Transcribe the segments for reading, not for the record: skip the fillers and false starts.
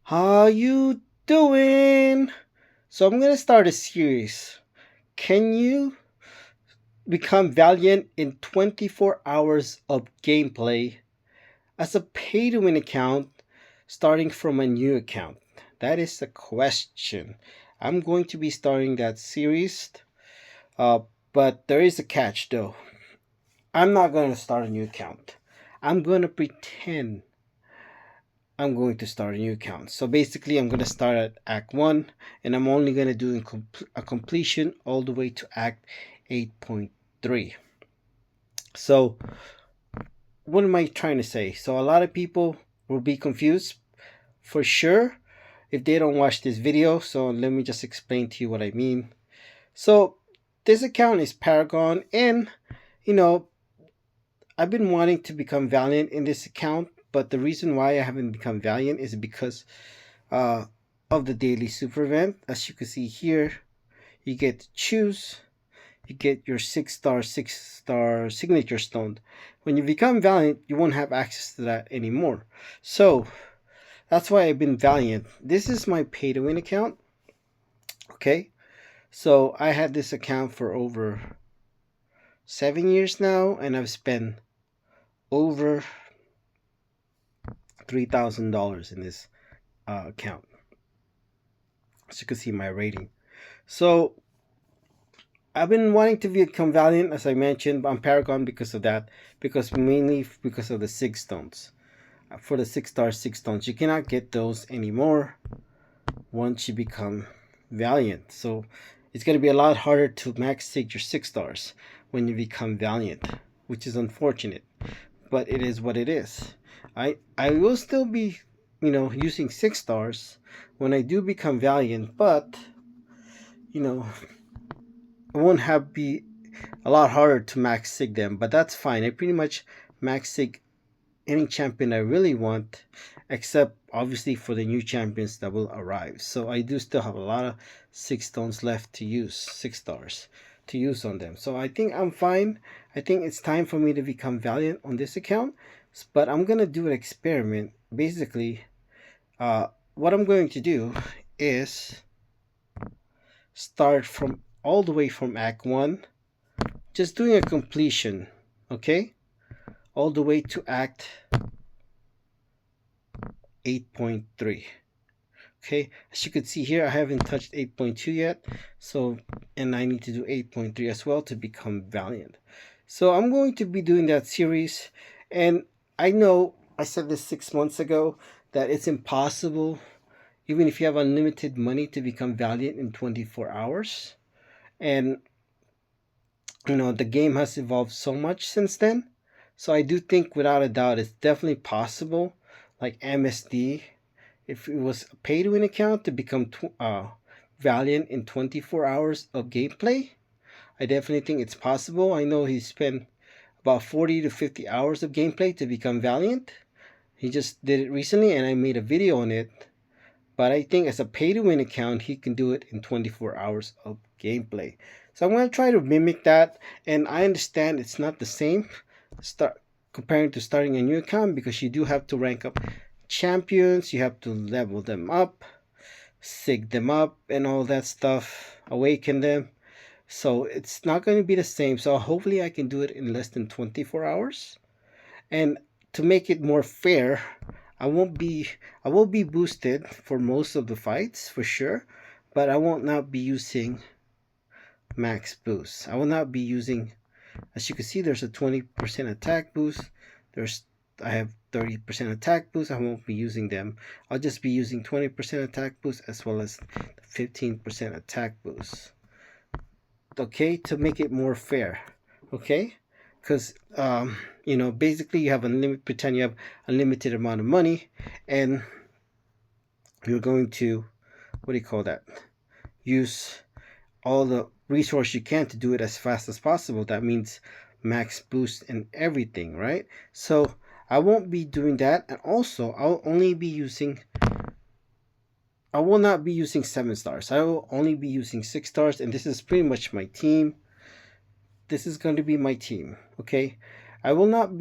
How you doing? So I'm gonna start a series. Can you become Valiant in 24 hours of gameplay as a pay-to-win account starting from a new account? That is the question. I'm going to be starting that series, uh, but there is a catch though. I'm not going to start a new account. I'm going to pretend I'm going to start a new account. So basically, I'm going to start at Act 1 and I'm only going to do a completion all the way to Act 8.3. So, what am I trying to say? So, a lot of people will be confused for sure if they don't watch this video. So, let me just explain to you what I mean. So, this account is Paragon, and you know, I've been wanting to become Valiant in this account, but the reason why I haven't become Valiant is because uh, of the daily super event. As you can see here, you get to choose, you get your 6-star signature stone. When you become Valiant, you won't have access to that anymore. So that's why I've been Valiant. This is my pay to win account. Okay, so I had this account for over 7 years now, and I've spent over $3,000 in this account. As you can see, my rating. So I've been wanting to become Valiant, as I mentioned, on Paragon because of that. Because mainly because of the 6 stones. For the 6-star 6 stones, you cannot get those anymore once you become Valiant. So it's gonna be a lot harder to max sig your 6 stars when you become Valiant, which is unfortunate, but it is what it is. I will still be, using 6 stars when I do become Valiant, but you know, it won't have be a lot harder to max sig them, but that's fine. I pretty much max sig any champion I really want, except obviously for the new champions that will arrive. So I do still have a lot of 6 stones left to use, 6 stars to use on them. So I think I'm fine. I think it's time for me to become Valiant on this account, but I'm gonna do an experiment. Basically, what I'm going to do is start from all the way from Act 1, just doing a completion, okay? All the way to Act 8.3. Okay, as you can see here, I haven't touched 8.2 yet, so, and I need to do 8.3 as well to become Valiant. So I'm going to be doing that series, and I know I said this 6 months ago that it's impossible, even if you have unlimited money, to become Valiant in 24 hours. And the game has evolved so much since then. So I do think without a doubt it's definitely possible, like MSD, if it was a pay to win account, to become Valiant in 24 hours of gameplay. I definitely think it's possible. I know he spent about 40 to 50 hours of gameplay to become Valiant. He just did it recently and I made a video on it. But I think as a pay to win account, he can do it in 24 hours of gameplay. So I'm going to try to mimic that. And I understand it's not the same start comparing to starting a new account, because you do have to rank up champions, you have to level them up, sig them up, and all that stuff, awaken them. So it's not going to be the same. So hopefully I can do it in less than 24 hours. And to make it more fair, I won't be I will be boosted for most of the fights for sure, but I won't not be using max boost. I will not be using, as you can see, there's a 20% attack boost. I have 30% attack boost. I won't be using them. I'll just be using 20% attack boost as well as 15% attack boost. Okay, to make it more fair. Okay, because basically you have unlimited. Pretend you have a limited amount of money, and you're going to, what do you call that? Use all the resource you can to do it as fast as possible. That means max boost and everything, right? So I won't be doing that, and also I will not be using 7 stars. I will only be using 6 stars, and this is pretty much my team. This is going to be my team, okay? I will not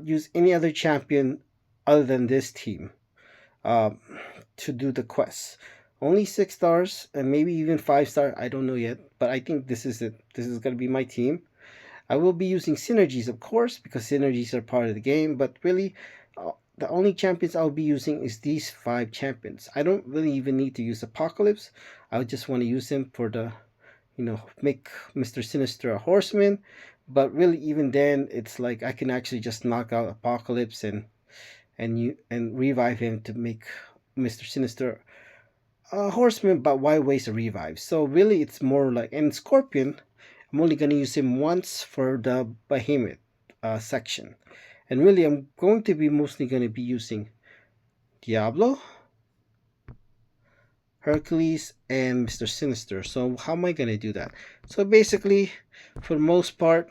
use any other champion other than this team. um, to do the quests. Only 6 stars and maybe even 5 star. I don't know yet, but I think this is it. This is gonna be my team. I will be using synergies, of course, because synergies are part of the game. But really, the only champions I'll be using is these 5 champions. I don't really even need to use Apocalypse. I just want to use him for the, make Mr. Sinister a horseman. But really, even then, it's like I can actually just knock out Apocalypse and revive him to make Mr. Sinister a horseman. But why waste a revive? So really, it's more like, and Scorpion, I'm only gonna use him once for the Behemoth section, and really, I'm going to be mostly gonna be using Diablo, Hercules, and Mr. Sinister. So how am I gonna do that? So basically, for the most part,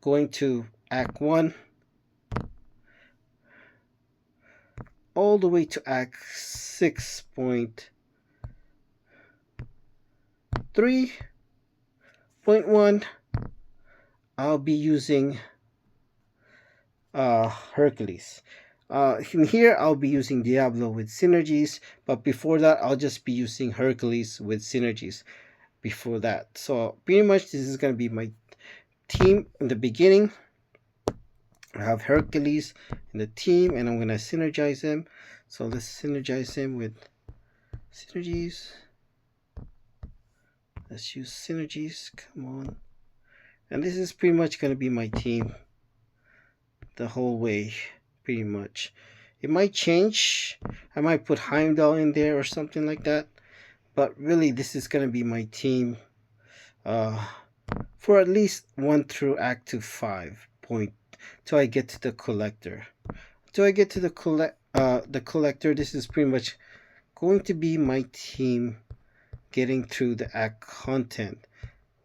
going to Act 1 all the way to Act 6.3.1, I'll be using Hercules. In here, I'll be using Diablo with synergies, but before that, I'll just be using Hercules with synergies before that. So pretty much this is going to be my team in the beginning. I have Hercules in the team, and I'm going to synergize him. So let's synergize him with synergies. Let's use synergies. Come on. And this is pretty much going to be my team the whole way, pretty much. It might change. I might put Heimdall in there or something like that. But really, this is going to be my team for at least 1 through Act 2 5 point till I get to the collector. Till I get to the collector, this is pretty much going to be my team getting through the act content.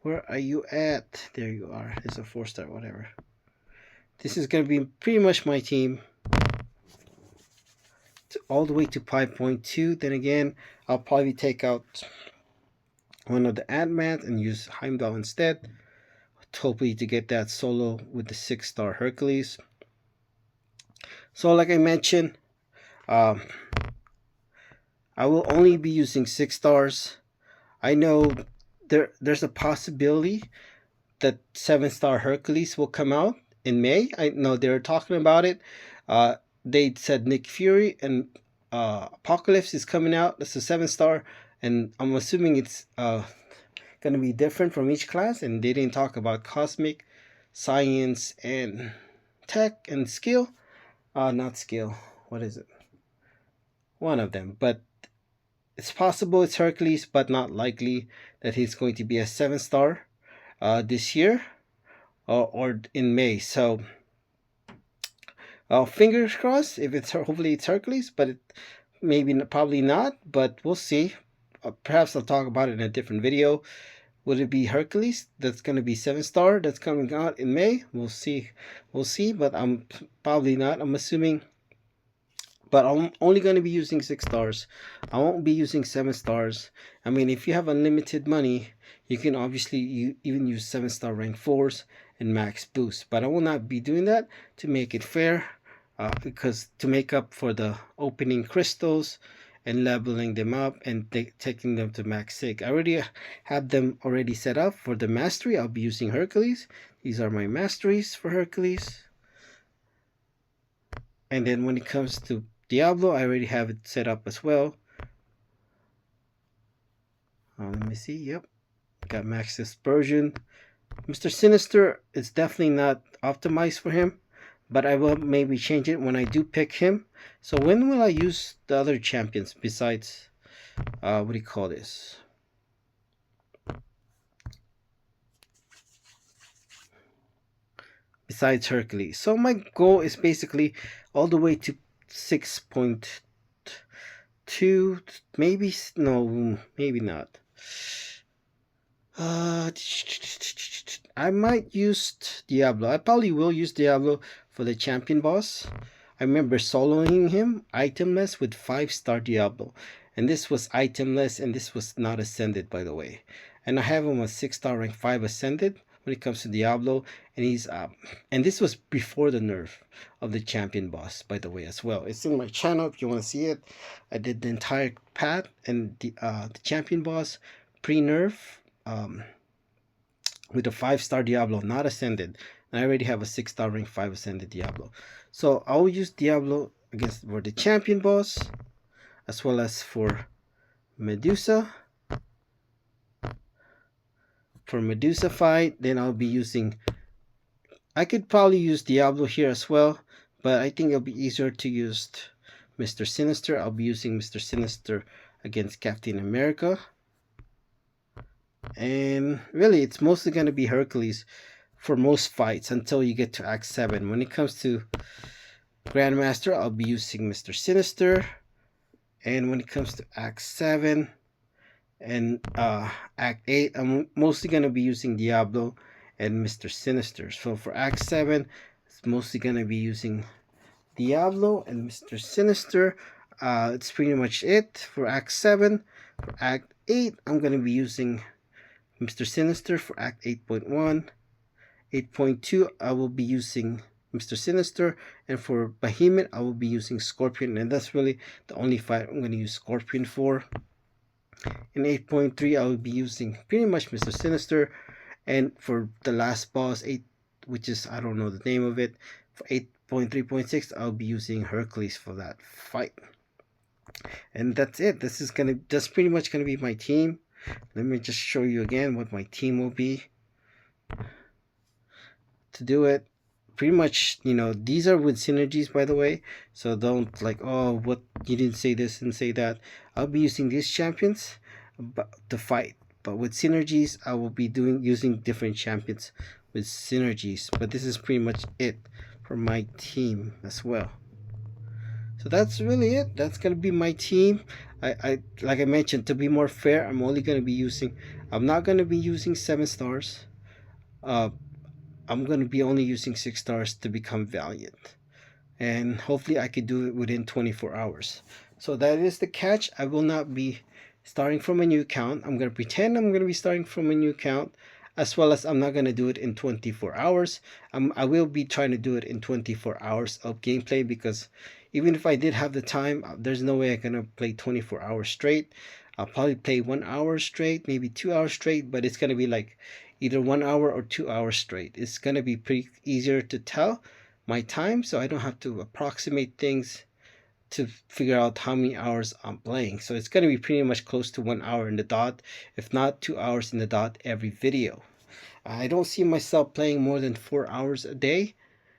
Where are you at? There you are. It's a 4-star, whatever. This is going to be pretty much my team all the way to 5.2. Then again, I'll probably take out one of the Ant-Man and use Heimdall instead, hopefully to get that solo with the 6-star Hercules. So like I mentioned, I will only be using 6 stars. I know there's a possibility that 7-star Hercules will come out in May. I know they're talking about it. They said Nick Fury and Apocalypse is coming out. That's a 7-star, and I'm assuming it's going to be different from each class. And they didn't talk about cosmic, science, and tech and skill. Not skill. What is it? One of them, but it's possible it's Hercules, but not likely that he's going to be a 7-star this year or in May. So fingers crossed. If it's hopefully it's Hercules, but probably not. But we'll see. Perhaps I'll talk about it in a different video. Would it be Hercules? That's going to be 7-star. That's coming out in May. We'll see. We'll see. But I'm probably not. I'm assuming. But I'm only going to be using 6 stars. I won't be using 7 stars. I mean, if you have unlimited money, you can obviously even use 7-star rank 4s and max boost. But I will not be doing that to make it fair, because to make up for the opening crystals and leveling them up and taking them to max sig. I already have them already set up for the mastery. I'll be using Hercules. These are my masteries for Hercules. And then when it comes to Diablo, I already have it set up as well. Let me see. Yep, got max dispersion. Mr. Sinister is definitely not optimized for him, but I will maybe change it when I do pick him. So when will I use the other champions besides what do you call this? Besides Hercules. So my goal is basically all the way to 6.2, maybe, no, maybe not. I might use Diablo. I probably will use Diablo for the champion boss. I remember soloing him itemless with 5-star Diablo, and this was itemless, and this was not ascended, by the way. And I have him a 6-star rank 5 ascended when it comes to Diablo, and he's and this was before the nerf of the champion boss, by the way, as well. It's in my channel if you want to see it. I did the entire path and the champion boss pre-nerf, um, with a 5-star Diablo, not ascended. And I already have a 6-star rank 5 ascended Diablo. So I'll use Diablo against for the champion boss, as well as for Medusa. For Medusa fight, then I'll be using, I could probably use Diablo here as well, but I think it'll be easier to use Mr. Sinister. I'll be using Mr. Sinister against Captain America. And really, it's mostly going to be Hercules for most fights until you get to Act 7. When it comes to Grandmaster, I'll be using Mr. Sinister. And when it comes to Act 7 and Act 8, I'm mostly going to be using Diablo and Mr. Sinister. So for Act 7, it's mostly going to be using Diablo and Mr. Sinister. It's pretty much it for Act 7. For Act 8, I'm going to be using Mr. Sinister for Act 8.1. 8.2, I will be using Mr. Sinister, and for Behemoth, I will be using Scorpion, and that's really the only fight I'm going to use Scorpion for. In 8.3, I will be using pretty much Mr. Sinister, and for the last boss, 8, which is, I don't know the name of it, for 8.3.6, I'll be using Hercules for that fight. And that's it. That's pretty much gonna be my team. Let me just show you again what my team will be to do it. Pretty much, these are with synergies, by the way, so don't like, oh, what, you didn't say this and say that. I'll be using these champions to fight, but with synergies I will be using different champions with synergies. But this is pretty much it for my team as well. So that's really it. That's gonna be my team. I like I mentioned, to be more fair, I'm not gonna be using 7 stars. I'm going to be only using 6 stars to become Valiant. And hopefully I could do it within 24 hours. So that is the catch. I will not be starting from a new account. I'm going to pretend I'm going to be starting from a new account, as well as I'm not going to do it in 24 hours. I will be trying to do it in 24 hours of gameplay, because even if I did have the time, there's no way I'm going to play 24 hours straight. I'll probably play 1 hour straight, maybe 2 hours straight, but it's going to be like either 1 hour or 2 hours straight. It's going to be pretty easier to tell my time, so I don't have to approximate things to figure out how many hours I'm playing. So it's going to be pretty much close to 1 hour in the dot, if not 2 hours in the dot every video. I don't see myself playing more than 4 hours a day,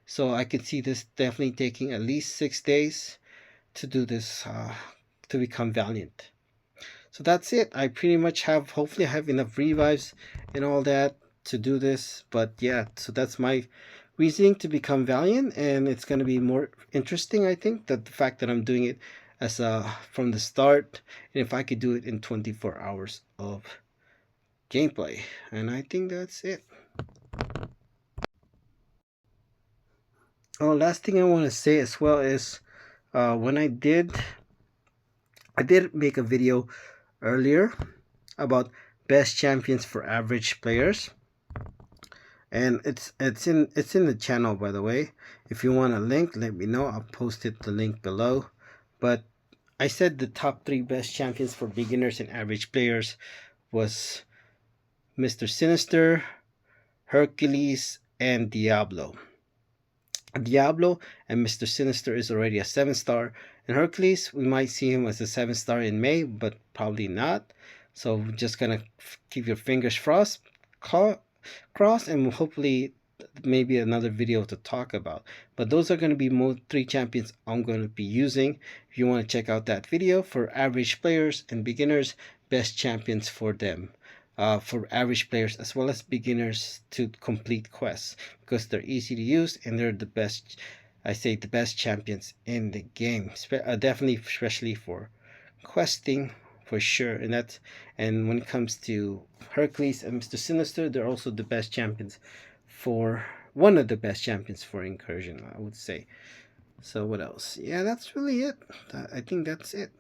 so I could see this definitely taking at least 6 days to do this, to become Valiant. So that's it. I pretty much hopefully I have enough revives and all that to do this. But yeah, so that's my reasoning to become Valiant, and it's going to be more interesting, I think, that the fact that I'm doing it as from the start, and if I could do it in 24 hours of gameplay. And I think that's it. Oh, last thing I want to say as well is, when I did make a video earlier about best champions for average players, and it's in the channel, by the way. If you want a link, let me know. I'll post the link below. But I said the top 3 best champions for beginners and average players was Mr. Sinister, Hercules, and Diablo. Diablo and Mr. Sinister is already a 7-star, and Hercules, we might see him as a 7-star in May, but probably not. So we're just gonna keep your fingers crossed, and hopefully maybe another video to talk about. But those are going to be 3 champions I'm going to be using. If you want to check out that video for average players and beginners, best champions for them. For average players as well as beginners to complete quests, because they're easy to use and they're the best. I say the best champions in the game, definitely, especially for questing, for sure. And when it comes to Hercules and Mr. Sinister, they're also the best champions for one of the best champions for incursion, I would say. So what else? Yeah, that's really it. I think that's it.